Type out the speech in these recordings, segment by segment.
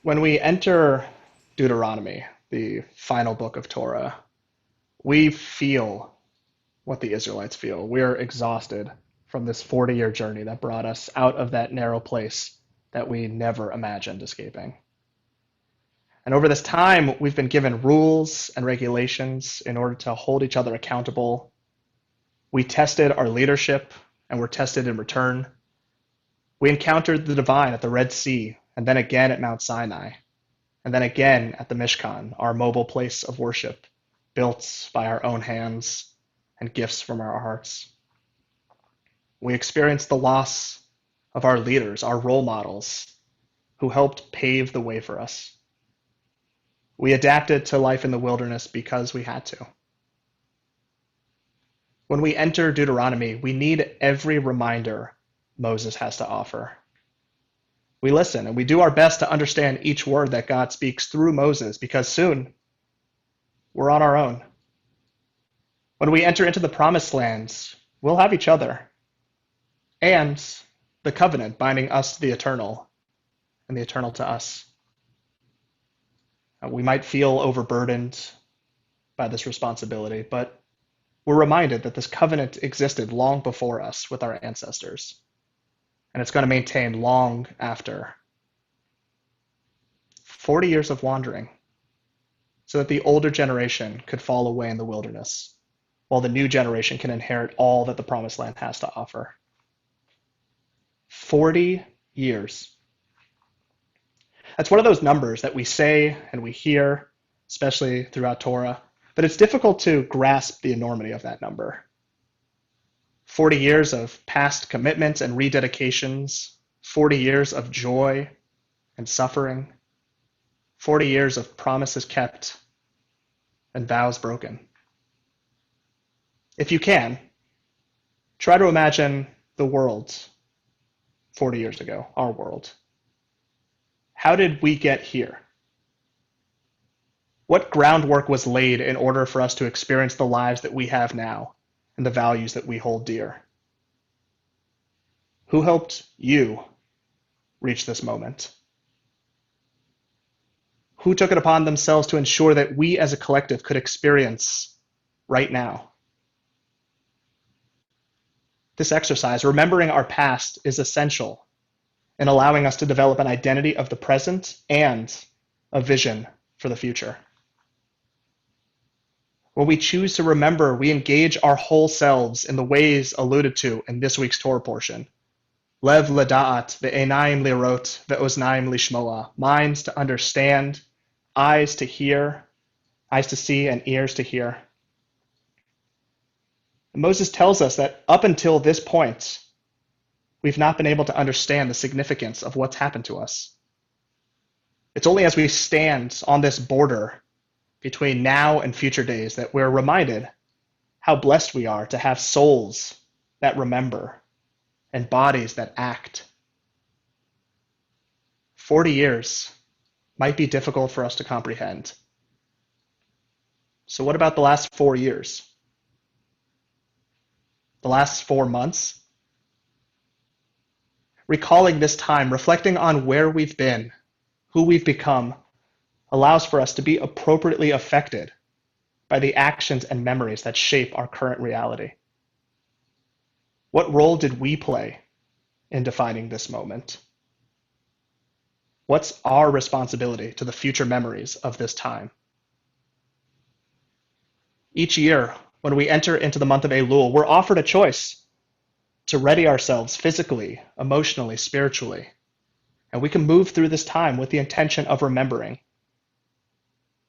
When we enter Deuteronomy, the final book of Torah, we feel what the Israelites feel. We're exhausted from this 40-year journey that brought us out of that narrow place that we never imagined escaping. And over this time, we've been given rules and regulations in order to hold each other accountable. We tested our leadership and were tested in return. We encountered the divine at the Red Sea, and then again at Mount Sinai, and then again at the Mishkan, our mobile place of worship, built by our own hands and gifts from our hearts. We experienced the loss of our leaders, our role models, who helped pave the way for us. We adapted to life in the wilderness because we had to. When we enter Deuteronomy, we need every reminder Moses has to offer. We listen and we do our best to understand each word that God speaks through Moses because soon we're on our own. When we enter into the promised lands, we'll have each other and the covenant binding us to the eternal and the eternal to us. We might feel overburdened by this responsibility, but we're reminded that this covenant existed long before us with our ancestors, and it's going to maintain long after. 40 years of wandering, so that the older generation could fall away in the wilderness, while the new generation can inherit all that the promised land has to offer. 40 years. That's one of those numbers that we say and we hear, especially throughout Torah, but it's difficult to grasp the enormity of that number. 40 years of past commitments and rededications, 40 years of joy and suffering, 40 years of promises kept and vows broken. If you can, try to imagine the world 40 years ago, our world. How did we get here? What groundwork was laid in order for us to experience the lives that we have now and the values that we hold dear? Who helped you reach this moment? Who took it upon themselves to ensure that we as a collective could experience right now? This exercise, remembering our past, is essential in allowing us to develop an identity of the present and a vision for the future. When we choose to remember, we engage our whole selves in the ways alluded to in this week's Torah portion. Lev leda'at, ve'enaim lirot, ve'oznaim lishmoa. Minds to understand, eyes to hear, eyes to see, and ears to hear. And Moses tells us that up until this point, we've not been able to understand the significance of what's happened to us. It's only as we stand on this border between now and future days that we're reminded how blessed we are to have souls that remember and bodies that act. 40 years might be difficult for us to comprehend. So what about the last 4 years? The last 4 months? Recalling this time, reflecting on where we've been, who we've become, allows for us to be appropriately affected by the actions and memories that shape our current reality. What role did we play in defining this moment? What's our responsibility to the future memories of this time? Each year, when we enter into the month of Elul, we're offered a choice to ready ourselves physically, emotionally, spiritually. And we can move through this time with the intention of remembering.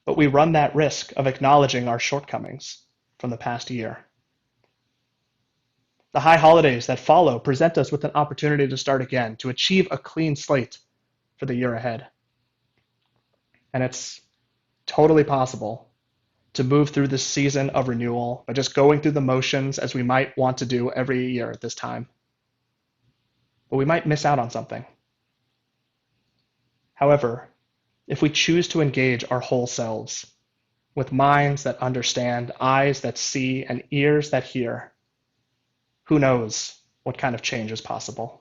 But we run that risk of acknowledging our shortcomings from the past year. The high holidays that follow present us with an opportunity to start again, to achieve a clean slate for the year ahead. And it's totally possible to move through this season of renewal by just going through the motions as we might want to do every year at this time. But we might miss out on something. However, if we choose to engage our whole selves with minds that understand, eyes that see, and ears that hear, who knows what kind of change is possible?